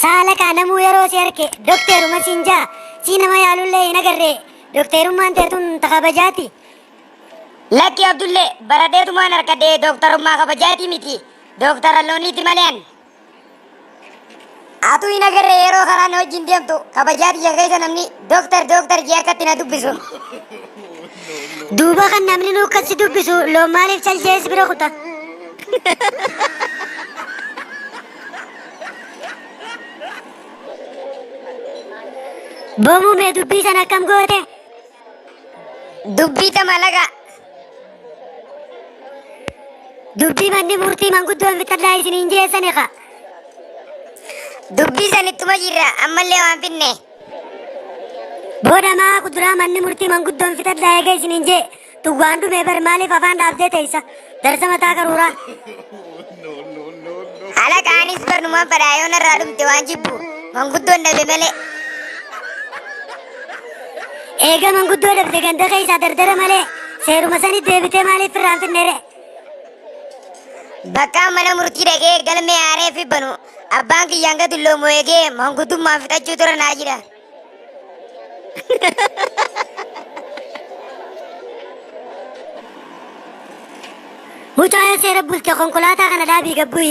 سالك أنا مو يروس يركي دكتور مسنجا سينما يالو اللي نقرر دكتور ما أنت تخبجاتي لك يا عبد الله برادة ما نركده دكتور ما خبجاتي متي دكتور اللوني تمالين أتو إنا كره يرو خرانو جنديم تو خبجاتي جاكي سنمني دكتور جاكتنا دبسو دوبا كان نمني نو كسي دبسو لو مالك چل جيس برا خطا بومو में दुब्बी सना कम गोते दुब्बी तमलगा दुब्बी मन्नी मूर्ति मंगुद्दो वितरलाई सिनिंजे सनेखा दुब्बी सनित्तुमा जिर्रा अम्मल्ले वांपिन्ने बोड़ा माँ कुदरा मन्नी मूर्ति मंगुद्दो वितरलाई गई सिनिंजे तू गांडू में बर माले फफान डाल देते ऐसा दर्शमता करूरा अला कानिस पर नुमा पर आयो न राडुम तिवांजिब्बू मंगुद्दो नबे मले एगा मंगुद्दो डबते गंदा कैसा दरदर मले सेरु मसानी देवते माले फिर राम फिरनेरे बक्का मन मूर्ति रगे गल में आ रहे फिर बनो अब्बां की यंगा दुल्लो मोएगे मंगुद्दू माफिता चुतरा नाजिरा मुझे सेर बुलते कंकुलाता का नदाबी गब्बुई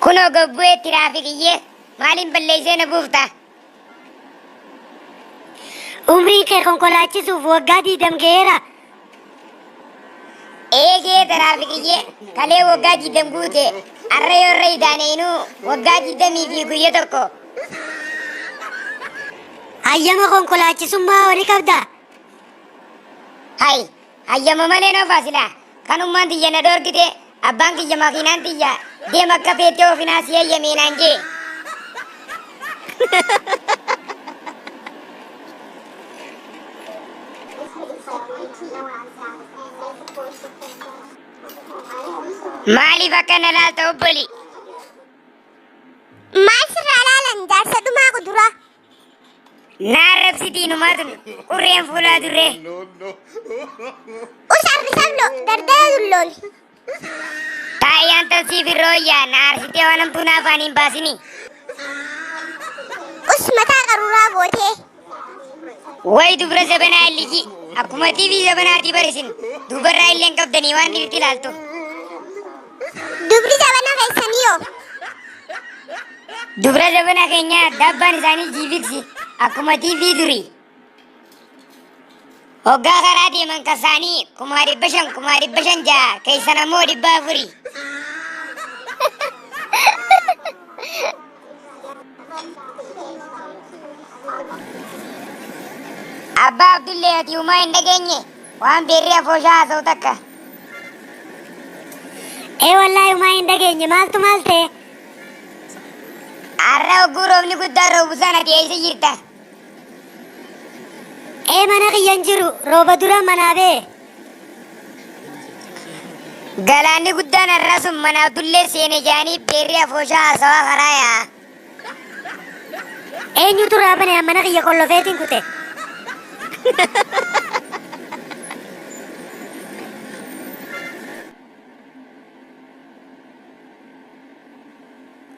कुनो गब्बुए ट्रैफिक ये मालिम बल्ले से न बुफ्ता उम्री के कंकुलाची सु वग्गा दी दम गेरा एक ये ट्रैफिक ये कले वग्गा दी दम गुते अर्रे दाने इनु वग्गा दी दम ही गुये तो को अय्यमा कंकुलाची सुम्मा वरी कब्दा हाय अय्यमा मने न फासिला कनुमान दिया न डोर किते अब्बां की जमा की नांतिया दे मक्का पेटो फिनासिया यमीनांजे माली बकन लाल तो बोली मास्टर लाल अंदर से तुम आको दुरा नारब सिटी नुमातुन उरें फूला दुरे उस सब लो दर्द दुल्लोल तायां तो सी फिर रोया नार सिटी वालम पुना पानी बासिनी उस मता करूरा वो थे वही दुबरा से बना लिखी अकुमती भी से बनाती बरसिन दुबर राइल लें कब दनीवान नीति लाल तो दुबरी जवाना कैसा नहीं हो दुबरा से बना कहीं डब्बा निशानी जीवित सी अकुमती भी दुरी होगा करा दी मन कसानी कुमारी बशं जा कैसा न मोड़ी बाबुरी अब्बा अब्दुल्ले हती उमा इंडगेंगे वहाँ बेरिया फोशा आसो तक ए वल्लाhi उमा इंडगेंगे माल तुम्हाल थे अर्रा गुरु अपनी कुत्ता रोबुसाना थी ऐसे गिरता ए मना की यंजरू रोबदुरा मनावे गलानी कुत्ता नर्रा सुम्मना अब्दुल्ले सेने जानी बेरिया फोशा आसो खराया ए न्यूतुरा बने मना की यकोल्लो फेटिंग कुते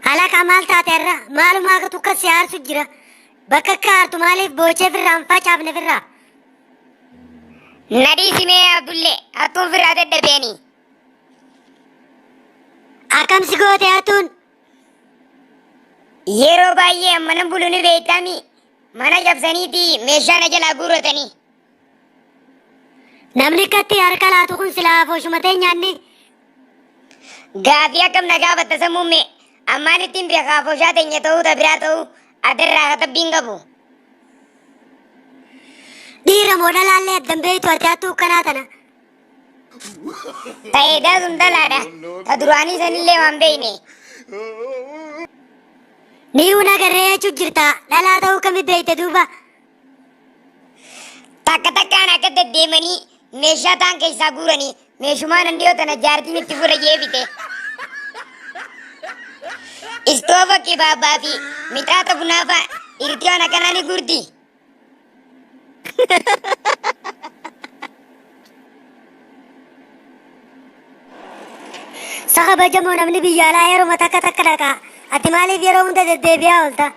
हालांकि कमाल तातेरा मालूम आगे तू कैसे यार सुझरा बकक्कार तुम्हारे बोचे फिर रामपा चापने फिर रा नडी सिमे अब्दुल्ले अतुम फिर आते डबेनी आकम सिगोते अतुन ये रो भाई ये मन बुलुनी बेटामी मना जब सनी थी मेशा न जला गुरु तनी नमने कत्ती अरकला तो कुन सिला फोशुमते न्यानी गाफिया कम नगा बत्तसमु में अम्माने तीन प्याखा फोशा तेंगे तो तबिरा तो अदर रागत बिंगबू दीरा मोड़ा लाले दंबे तो अत्या तू कना तना तैदा सुंदर लाड़ा तदुरानी सनिले वांबे इने ನೀವು ನಗರೇ ಚುಜ್ಜಿರ್ತಾ ಲಲಾದವು ಕಮ್ಮಿ ಬೇಯ್ತೆ ದೂಬಾ ತಕ್ಕ ನಕದ ದೇಮನಿ ಮೇಷಾ ತಾಂ ಕೈಸಾ ಗುರನಿ ಮೇಷುಮಾನ್ ಅಂಡಿಯೋ ತನ ಜಾರ್ತಿ ಮಿತ್ತಿ ಗುರ ಏಬಿತೆ ಇಸ್ತೋವ ಕಿ ಬಾಬಾಬಿ ಮಿತಾತ ಗುನಾಫಾ ಇರ್ತಿಯೋ ನಕನಾನಿ ಗುರ್ತಿ Saka bajamoo namni biyya alaa yeroo takka takka dhaqa. Ati maaliif yeroo hunda deddeebi'aa oolta?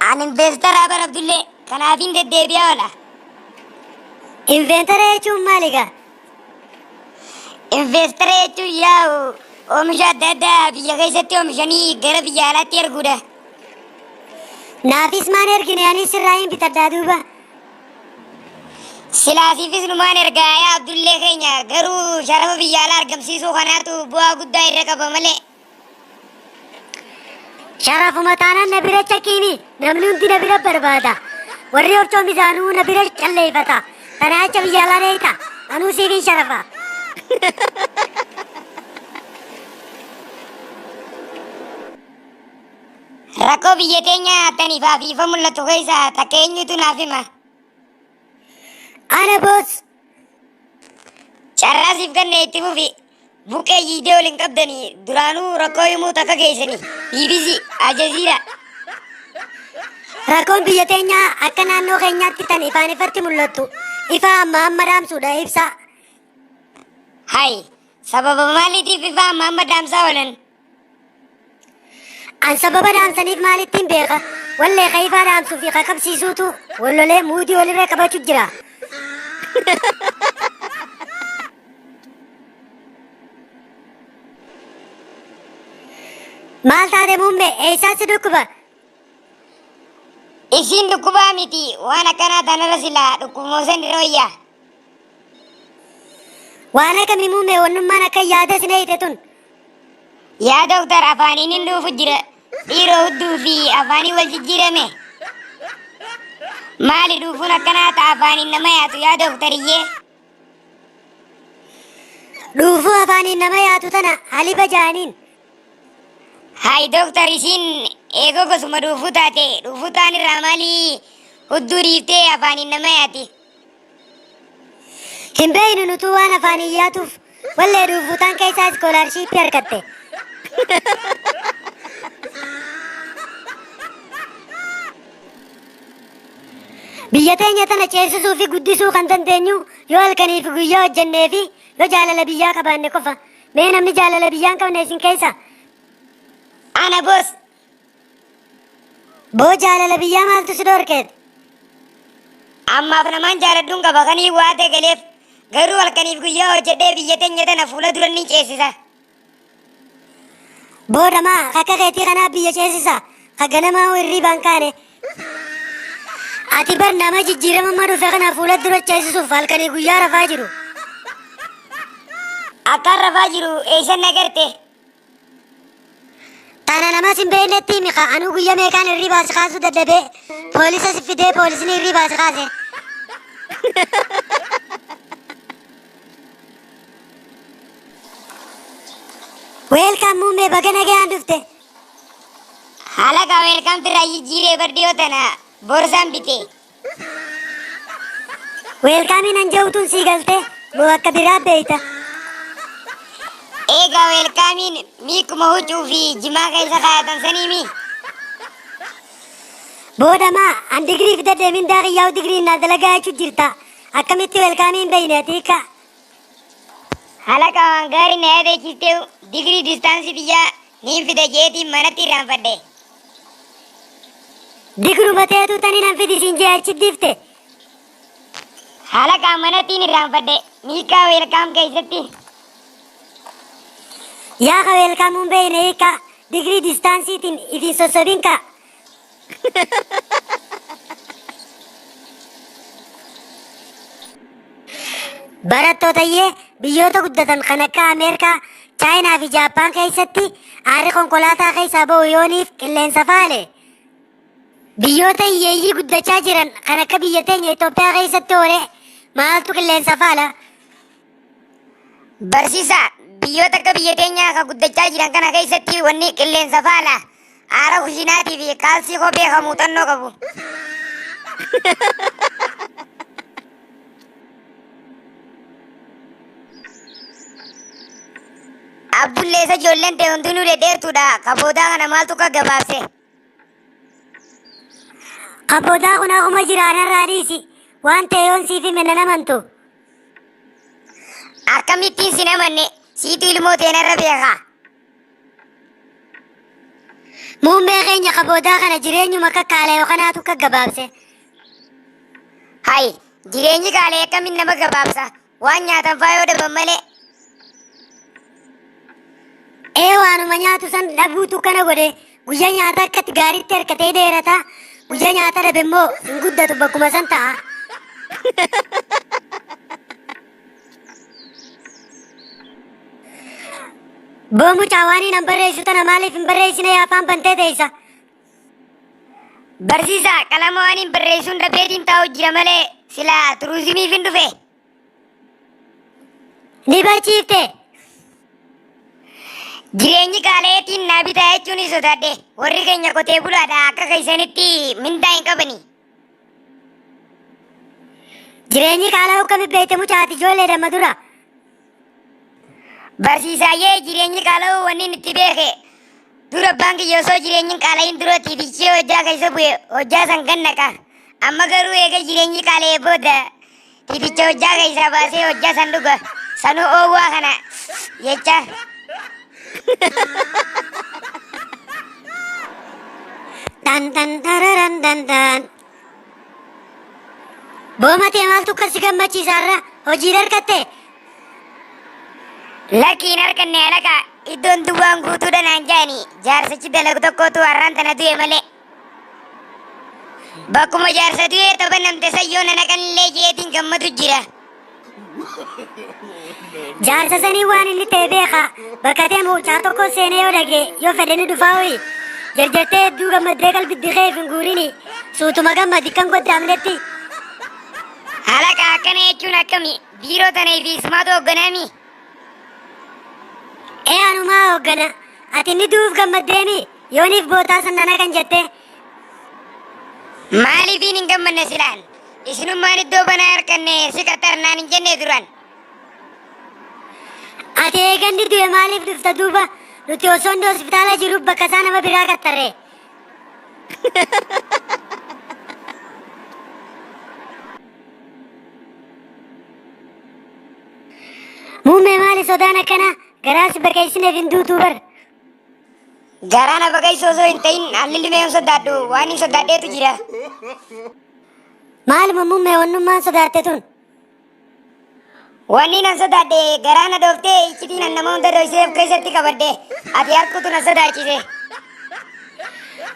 Ani investara bara Abdullee kanaafin deddeebi'aa oola. Inventara jechuun maali gaa? Investara jechuun yaa'u oomisha adda addaa biyya keessatti oomishanii gara biyya alaatti erguudha. Naafis maan ergine anis sirraa hin bitadhaa duuba. Silaasiifis numaan ergaa yaa Abdullee keenya garuu sharafa biyya alaa argamsiisuu kanaatu bu'aa guddaa irra qaba malee. Sharafuma taanaan na bira cakkiimi namni hundi na bira barbaada. Warri horcoom isaanuu na bira calleeffata. Kana acha biyya alaa dheeyta anuu siifin sharafa. Rakkoo biyya teenya attaniif hafiifa mul'atu keessaa takka eenyutu naaf hima. Ana boos. Carraasiif ganna itti fufi. Buqqee yiidee waliin qabdanii duraanuu rakkoo himuu takka geessanii. BBC Aljazeera. Rakkoon biyya teenyaa akka naannoo keenyaatti tan ifaan ifatti mul'attu. Ifa amma amma dhaamsuudha ibsa. Hai sababa maaliitiif ifa amma amma dhaamsaa oolan? An sababa dhaamsaniif maalittiin beeka. Wallee ka ifaa dhaamsuu fi ka qabsiisuutu wallolee muudii walirra qabachuu jira. Maal taate muummee eessaa si dhukkuba? Isiin dhukkubaa miti waan akkanaa tanarra silaa dhukkubmoosan irra wayyaa. Waan akkamii muummee wannummaan akka yaada sina hite tun? Yaa dooktar afaaniin hin dhuufu jira. Dhiiroo hudduu fi afaanii wal jijjiirame. Maali dhuufuun akkanaa ta'a afaaniin nama yaatu yaa dooktariyyee? Dhuufuu afaaniin nama yaatu tana haliba jaaniin. Hai dooktar isiin eegoo gosuma dhuufuu taate dhuufuu ta'an irraa maali hudduu dhiiftee afaaniin nama yaati? Hin beeynu nutuu waan afaaniin yaatuuf wallee dhuufuu ta'an keessaa iskoolaarshiippii argatte. Biyya teenya tana ceesisuu fi guddisuu kan dandeenyu yoo halkanii fi guyyaa hojjennee fi yoo jaalala biyyaa qabaanne qofa. Mee namni jaalala biyyaa hin qabne isin keessa? Ana boos. Boo jaalala biyyaa maaltu si dhorkeet? Ammaaf namaan jaaladhuun qaba kanii waa ta'e galeef garuu halkaniif guyyaa hojjedhee biyya teenya tana fuula dura ni ceesisa. Boodamaa akka keetii kanaaf biyya ceesisa. Ka ganamaa hirriibaan kaane. Ati bar nama jijjiirama dhufe kana fuula dura ceesisuuf halkanii guyyaa rafaa jiru. Akkaan rafaa jiru eessan nagarte? Tana namas hin beeknetti himi ka anuu guyyaa meeqaan hirriibaa si kaasuu dadhabee poolisa si fidee poolisni hirriibaa si kaase. Weelkaan muummee baga nagayaan dhufte. Halaqa weelkaan firaa jijjiiree bardiyoo tana borsaan bite. Weelkaamiin anja'utuun sii galte moo akka biraa beeyta? Eegaa weelkaamiin miikuma huccuu fi jimaa keessa kaayatan saniimi. Boodamaa an digirii fida deemin daaqiyyaa'u digirii naa dalagaa jechuu jirta. Akkamitti weelkaamiin beeyne atiika? Halaqa waan gaarii na yaadachiistee digirii distaansii biyyaa niin fida jeetiin manatti irraanfadhe. Digiruma ta'etu tani nan fidisiin jee achi difte. Halaqa manattiin irraanfadhe miikaa weelkaam keessatti. Yaa ka weelkaamuun beeyne hiika digirii distaansiitiin ifiin sossobin ka. Barattootayyee biyyoota guddatan kan akka Ameerikaa, Chaayinaa fi Jaappaan keessatti aarri konkolaataa keessaa ba'u yooniif qilleensa faale. Biyyoota hiyyeeyyii guddachaa jiran kan akka biyya teenya Itoophiyaa keessatti oolee maaltu qilleensa faala? Barsiisaa biyyoota akka biyya teenyaa kan guddachaa jiran kana keessatti wanni qilleensa faala aara kushiinaatii fi kaalsii kophee kan muuxannoo qabu. Abbulleessa ijoolleen ta'e hundinuu dhedheertuudha. Kaboodaa kana maaltu akka gabaabse? Kaboodaa kun akkuma jiraanarraa dhiisi. Waan ta'e yoon siif hime nan amantu. Akkamittiin si namanne siitu ilmoo teenarra beekaa. Muummee keenya kaboodaa kana jireenyuma kakkaalee yookaanaatu akka gabaabse. Hayi jireenyi qaalee akkamiin nama gabaabsa waan nyaatan faa yoo dhaban malee. Waanuma nyaatu san dhabuutu kana godhe guyyaa nyaata akkatti gaariitti harkatee dheerata guyyaa nyaata dhabe immoo hin guddatu bakkuma san ta'a. Boomu caawaanii nan barreessu tana maaliif hin barreessine yaafaan bantee teessa. Barsiisaa qalama waan hin barreessuun dhabeetiin taa'u jira malee silaa turizimiif hin dhufe. Ni barsiifte. Jireenyi qaaleetiin naa bitaa jechuun ni sodaadhe. Warri keenya qotee bulaadha akka keessanitti mindaa hin qabani. Jireenyi qaalaa akkami beektamu caati ijoollee damma dura. Barsiisaayyee jireenyi qaala'uu wanni itti beeke. Dura abbaan kiyya osoo jireenyi qaala'iin dura tiitichee hojjaa keessa bu'e hojjaa san gannaqa. Amma garuu eega jireenyi qaala'ee booda tiiticha hojjaa keessaa baasee hojjaa san dhuga. Sanuu oowwaa kana jecha. Dan. Boomatee maaltu kasi gammachiisaarra hojii dargatte. Lakkiin harkanne alaqa iddoon duwwaan guutuudha naan jaani jaarsichi dalagu tokkotu har'aan tana du'e malee. Bakkuma jaarsa du'ee tapha namte sayyoo nana kanillee jeetiin gammatu jira. Jaarsa sanii waan inni ta'e beeka bakkatee mucaa tokko seenee yoo dhage yoo fedhe ni dhufaa ho'i jarjartee hedduu gammaddee qalbitti keef hin guurini suutuma gammadi kan goddaamnetti. Alaqa akkana jechuun akkami biiroo tanee fi ismaatu hoogganaami. Anumaa hooggana ati inni du'uuf gammaddeemi yooniif bootaa sannana kan jette. Maaliifiin hin gammanne silaan isinummaan iddoo banaa harkanne si qaxarnaan hin jenne duran. Ati eeganni du'e maaliif dhufta duuba nuti osoo inni hospitaala jiruuf bakka isaa nama biraa qaxarre. Muummee maali sodaan akkana garaas baqeessineef hin duutuu bar. Garaana baqeessu osoo hin ta'in hallillimee hin sodaadhu waan hin sodaadheetu jira. Maaluma muummee wannummaan sodaatte tun. Wanni nan sodaadhe garaana dhooftee iccitiin an nama hunda dho'iseef keessatti qabadde ati harkutu na sodaachise.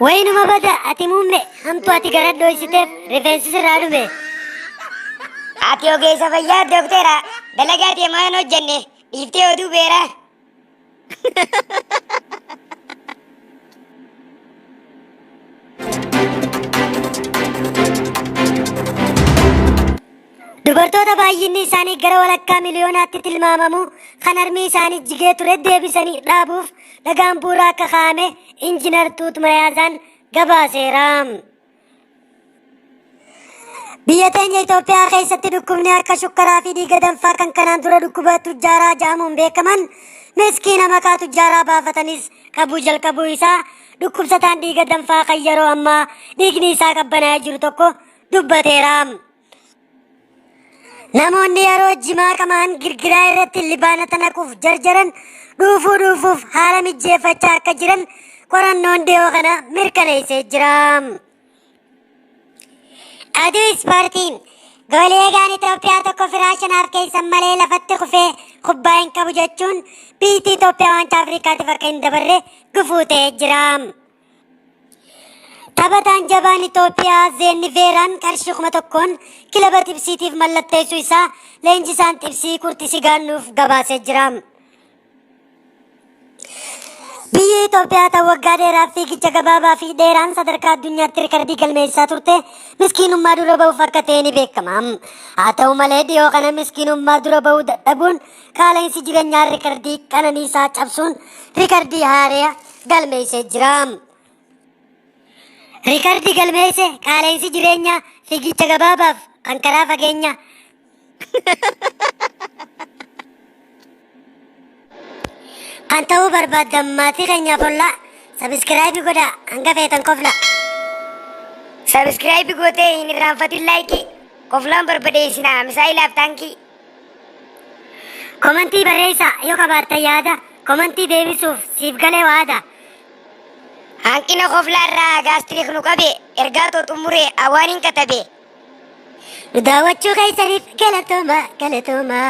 Wayinuma bada ati muummee hamtu ati gara dho'isiteef rifeensi sirraa dhume. Ati ogeessa fayyaa dookteera dalagaa deemaa hin hojjenne dhiiftee oduu beera. Dubartoota baay'inni isaanii gara walakkaa miliyoonaatti tilmaamamu kan harmi isaanii jigee ture deebisanii dhaabuuf dhagaan bu'uuraa akka kaa'ame injiinar Tuut Mayaasaan gabaaseera. Biyya teenya Itoophiyaa keessatti dhukkubni akka shukkaraa fi dhiiga danfaa kan kanaan dura dhukkuba tujjaaraa jedhamuun beekaman miskiina maqaa tujjaaraa baafatanis qabuu jalqabuu isaa dhukkubsataan dhiiga danfaa kan yeroo ammaa dhiigni isaa qabbanaa'ee jiru tokko dubbateera. Namoonni yeroo jimaa qamaan girgiraa irratti libaanata naquuf jarjaran dhuufuuf haala mijeeffachaa akka jiran qorannoon dhiyoo kana mirkaneessee jira. Aduu ispoortiin gooleegaan Itoophiyaa tokko firaashanaaf keessan malee lafatti kufee kubbaa hin qabu jechuun biyyi Itoophiyaa waancaa Afrikaatiif akka hin dabarre gufuu ta'ee jira. Taphataan jabaan Itoophiyaa Zeenni Veeraan qarshii 1,000 kilaba Xibsiitiif mallatteessuu isaa leenjisaan Xibsii Kurtisii Gaannuuf gabaasee jira. Biyyi Itoophiyaa ta'u waggaa dheeraaf fiigicha gabaabaa fi dheeraan sadarkaa addunyaatti rikardii galmeessaa turte miskiinummaa dura ba'uuf akka ta'e ni beekama. Haa ta'u malee dhiyoo kana miskiinummaa dura ba'uu dadhabuun qaala'insi jireenyaa rikardii qananiisaa cabsuun rikardii haaraa galmeessee jira. Rikardii galmeesse qaala'insi jireenyaa fiigicha gabaabaaf kan karaa fageenya. Kan ta'uu barbaaddan maatii keenyaaf ollaa sabiskiraayibii godhaa hanga feetan kofla. Sabiskiraayibii gootee hin irraanfatin laayikii koflaan barbadeessinaa misaa'ilaaf taankii. Komantii barreessaa yoo qabaattan yaada komantii deebisuuf siif galee waada. Hanqina koflaarraa gaastirik nu qabe ergaa too xumuree awwaaniin katabe. Nu daawwachuu keessaniif galatooma galatooma.